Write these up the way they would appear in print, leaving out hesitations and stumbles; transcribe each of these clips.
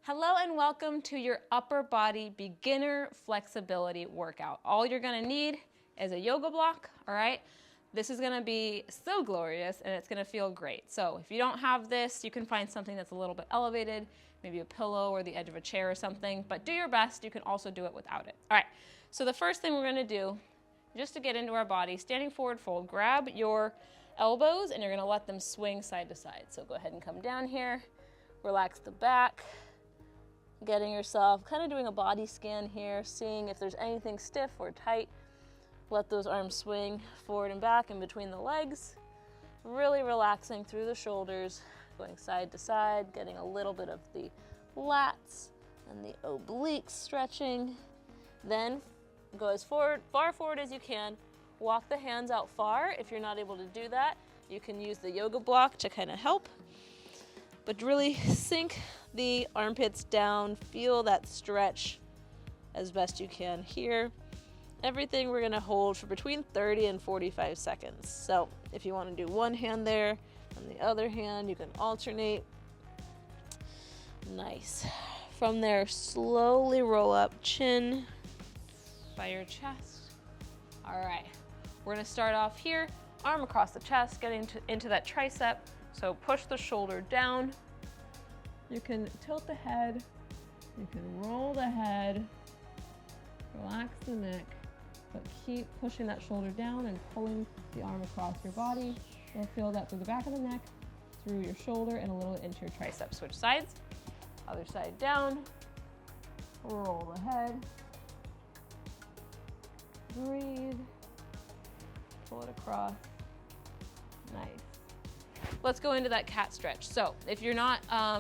Hello and welcome to your upper body beginner flexibility workout. All you're gonna need is a yoga block, all right? This is gonna be so glorious and it's gonna feel great. So if you don't have this, you can find something that's a little bit elevated, maybe a pillow or the edge of a chair or something, but do your best. You can also do it without it. All right, so the first thing we're gonna do, just to get into our body, standing forward fold, grab your elbows and you're gonna let them swing side to side. So go ahead and come down here, relax the back, getting yourself, kind of doing a body scan here, seeing if there's anything stiff or tight. Let those arms swing forward and back in between the legs. Really relaxing through the shoulders, going side to side, getting a little bit of the lats and the obliques stretching. Then go as far forward as you can. Walk the hands out far. If you're not able to do that, you can use the yoga block to kind of help. But really sink the armpits down, feel that stretch as best you can here. Everything we're gonna hold for between 30 and 45 seconds. So if you wanna do one hand there, and the other hand, you can alternate. Nice. From there, slowly roll up, chin by your chest. All right, we're gonna start off here, arm across the chest, getting into that tricep. So push the shoulder down. You can tilt the head, you can roll the head, relax the neck, but keep pushing that shoulder down and pulling the arm across your body. You'll feel that through the back of the neck, through your shoulder, and a little into your tricep. Switch sides, other side down, roll the head, breathe, pull it across, nice. Let's go into that cat stretch. So if you're not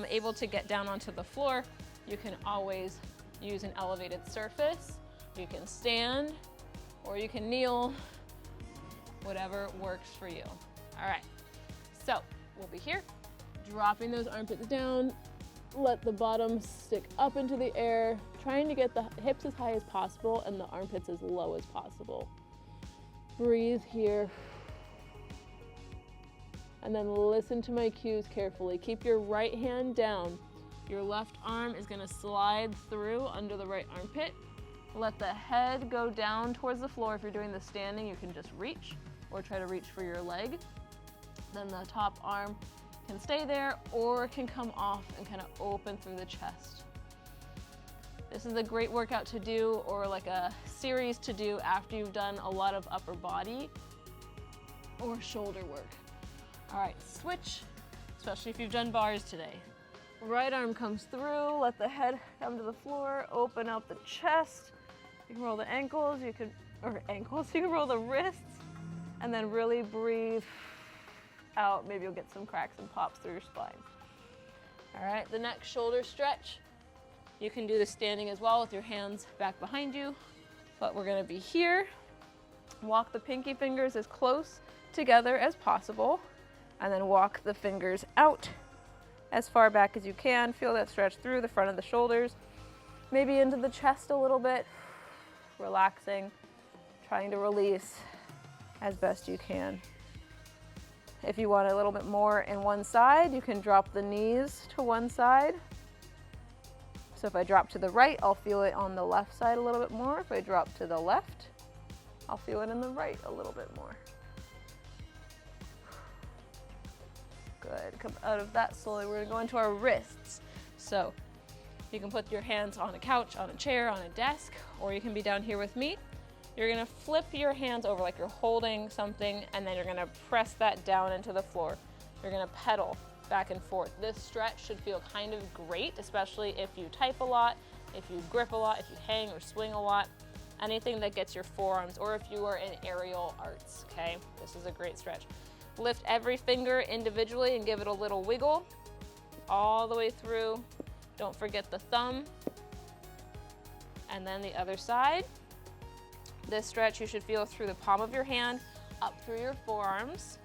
able to get down onto the floor, you can always use an elevated surface. You can stand or you can kneel, whatever works for you. All right, so we'll be here, dropping those armpits down, let the bottom stick up into the air, trying to get the hips as high as possible and the armpits as low as possible. Breathe here. And then listen to my cues carefully. Keep your right hand down. Your left arm is gonna slide through under the right armpit. Let the head go down towards the floor. If you're doing the standing, you can just reach or try to reach for your leg. Then the top arm can stay there or it can come off and kind of open through the chest. This is a great workout to do or like a series to do after you've done a lot of upper body or shoulder work. All right, switch, especially if you've done bars today. Right arm comes through, let the head come to the floor, open up the chest. You can roll the ankles, you can roll the wrists, and then really breathe out. Maybe you'll get some cracks and pops through your spine. All right, the next shoulder stretch. You can do the standing as well with your hands back behind you, but we're gonna be here. Walk the pinky fingers as close together as possible. And then walk the fingers out as far back as you can. Feel that stretch through the front of the shoulders, maybe into the chest a little bit. Relaxing, trying to release as best you can. If you want a little bit more in one side, you can drop the knees to one side. So if I drop to the right, I'll feel it on the left side a little bit more. If I drop to the left, I'll feel it in the right a little bit more. Good, come out of that slowly. We're gonna go into our wrists. So you can put your hands on a couch, on a chair, on a desk, or you can be down here with me. You're gonna flip your hands over like you're holding something, and then you're gonna press that down into the floor. You're gonna pedal back and forth. This stretch should feel kind of great, especially if you type a lot, if you grip a lot, if you hang or swing a lot, anything that gets your forearms, or if you are in aerial arts, okay? This is a great stretch. Lift every finger individually and give it a little wiggle all the way through. Don't forget the thumb. And then the other side. This stretch you should feel through the palm of your hand, up through your forearms.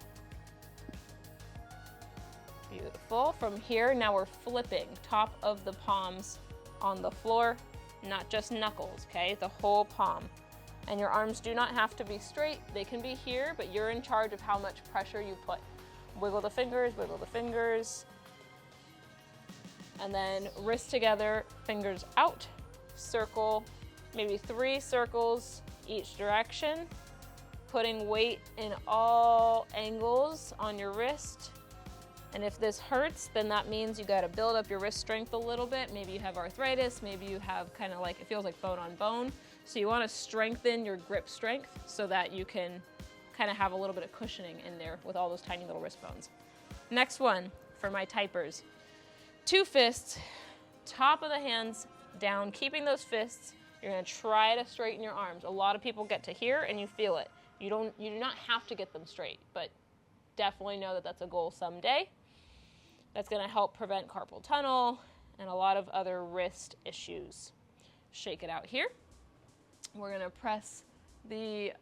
Beautiful. From here, now we're flipping top of the palms on the floor, not just knuckles, okay? The whole palm. And your arms do not have to be straight. They can be here, but you're in charge of how much pressure you put. Wiggle the fingers, And then wrists together, fingers out, circle, maybe 3 circles each direction, putting weight in all angles on your wrist. And if this hurts, then that means you gotta build up your wrist strength a little bit. Maybe you have arthritis, maybe you have kind of like, it feels like bone on bone. So you wanna strengthen your grip strength so that you can kind of have a little bit of cushioning in there with all those tiny little wrist bones. Next one for my typers. 2 fists, top of the hands down, keeping those fists. You're gonna try to straighten your arms. A lot of people get to here and you feel it. You do not have to get them straight, but definitely know that that's a goal someday. That's gonna help prevent carpal tunnel and a lot of other wrist issues. Shake it out here. We're gonna press the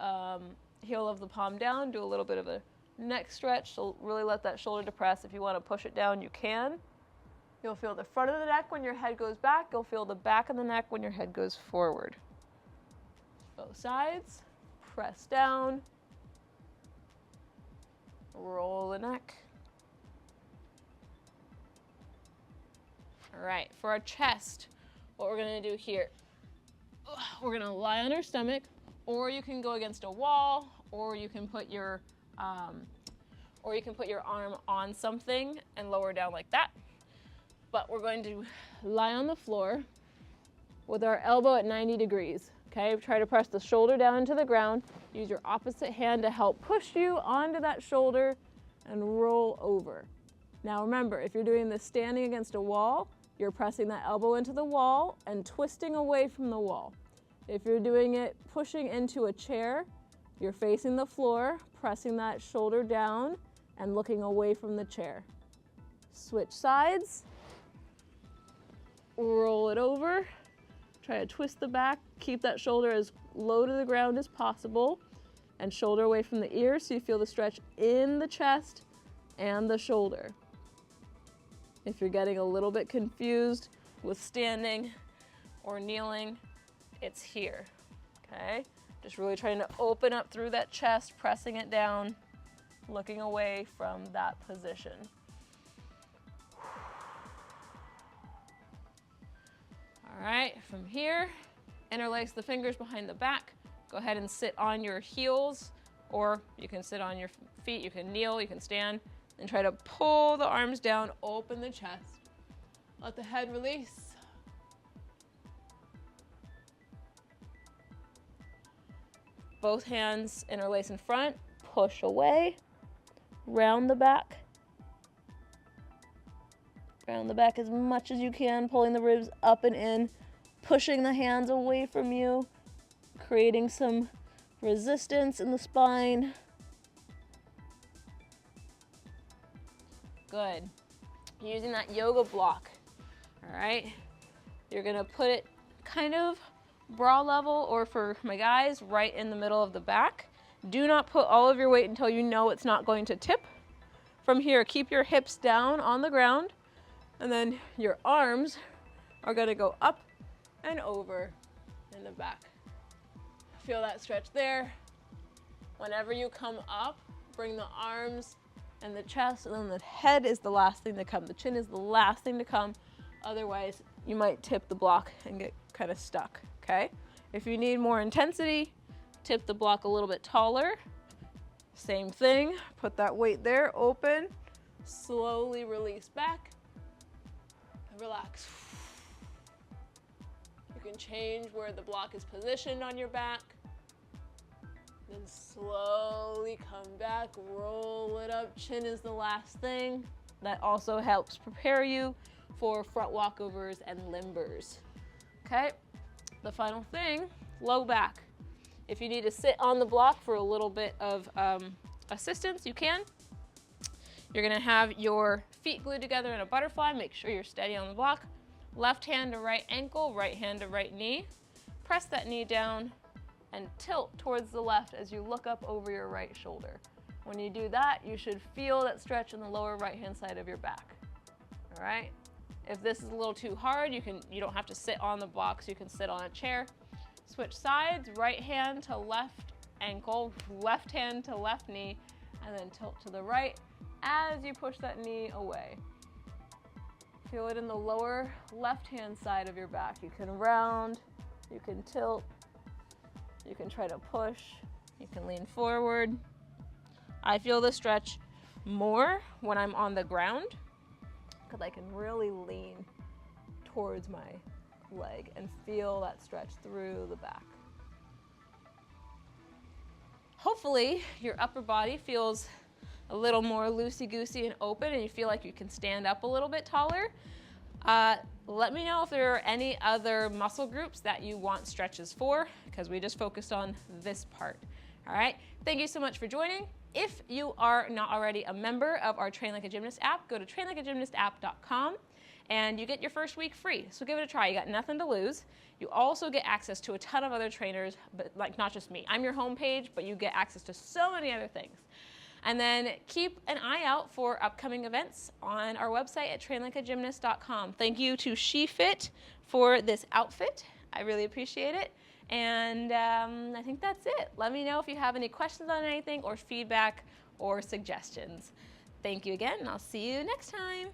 heel of the palm down, do a little bit of a neck stretch, so really let that shoulder depress. If you wanna push it down, you can. You'll feel the front of the neck when your head goes back. You'll feel the back of the neck when your head goes forward. Both sides, press down, roll the neck. All right, for our chest, what we're gonna do here, we're gonna lie on our stomach, or you can go against a wall, or you can put your arm on something and lower down like that. But we're going to lie on the floor with our elbow at 90 degrees. Okay, try to press the shoulder down into the ground. Use your opposite hand to help push you onto that shoulder and roll over. Now remember, if you're doing this standing against a wall, you're pressing that elbow into the wall and twisting away from the wall. If you're doing it pushing into a chair, you're facing the floor, pressing that shoulder down and looking away from the chair. Switch sides, roll it over, try to twist the back, keep that shoulder as low to the ground as possible and shoulder away from the ear so you feel the stretch in the chest and the shoulder. If you're getting a little bit confused with standing or kneeling, it's here, okay? Just really trying to open up through that chest, pressing it down, looking away from that position. All right, from here, interlace the fingers behind the back. Go ahead and sit on your heels, or you can sit on your feet, you can kneel, you can stand, and try to pull the arms down, open the chest. Let the head release. Both hands interlace in front, push away, round the back. Round the back as much as you can, pulling the ribs up and in, pushing the hands away from you, creating some resistance in the spine. Good. Using that yoga block, all right? You're gonna put it kind of bra level, or for my guys, right in the middle of the back. Do not put all of your weight until you know it's not going to tip. From here, keep your hips down on the ground, and then your arms are gonna go up and over in the back. Feel that stretch there. Whenever you come up, bring the arms and the chest, and then the head is the last thing to come. The chin is the last thing to come. Otherwise, you might tip the block and get kind of stuck, okay? If you need more intensity, tip the block a little bit taller. Same thing, put that weight there, open, slowly release back, and relax. You can change where the block is positioned on your back. Then slowly come back, roll it up. Chin is the last thing. That also helps prepare you for front walkovers and limbers. Okay, the final thing, low back. If you need to sit on the block for a little bit of assistance, you can. You're gonna have your feet glued together in a butterfly. Make sure you're steady on the block. Left hand to right ankle, right hand to right knee. Press that knee down and tilt towards the left as you look up over your right shoulder. When you do that, you should feel that stretch in the lower right-hand side of your back. All right? If this is a little too hard, you don't have to sit on the box, you can sit on a chair. Switch sides, right hand to left ankle, left hand to left knee, and then tilt to the right as you push that knee away. Feel it in the lower left-hand side of your back. You can round, you can tilt, you can try to push, you can lean forward. I feel the stretch more when I'm on the ground because I can really lean towards my leg and feel that stretch through the back. Hopefully your upper body feels a little more loosey-goosey and open and you feel like you can stand up a little bit taller. Let me know if there are any other muscle groups that you want stretches for, because we just focused on this part. All right, thank you so much for joining. If you are not already a member of our Train Like a Gymnast app, go to trainlikeagymnastapp.com and you get your first week free. So give it a try. You got nothing to lose. You also get access to a ton of other trainers, but like not just me. I'm your homepage, but you get access to so many other things. And then keep an eye out for upcoming events on our website at trainlikeagymnast.com. Thank you to SheFit for this outfit. I really appreciate it. And I think that's it. Let me know if you have any questions on anything or feedback or suggestions. Thank you again, and I'll see you next time.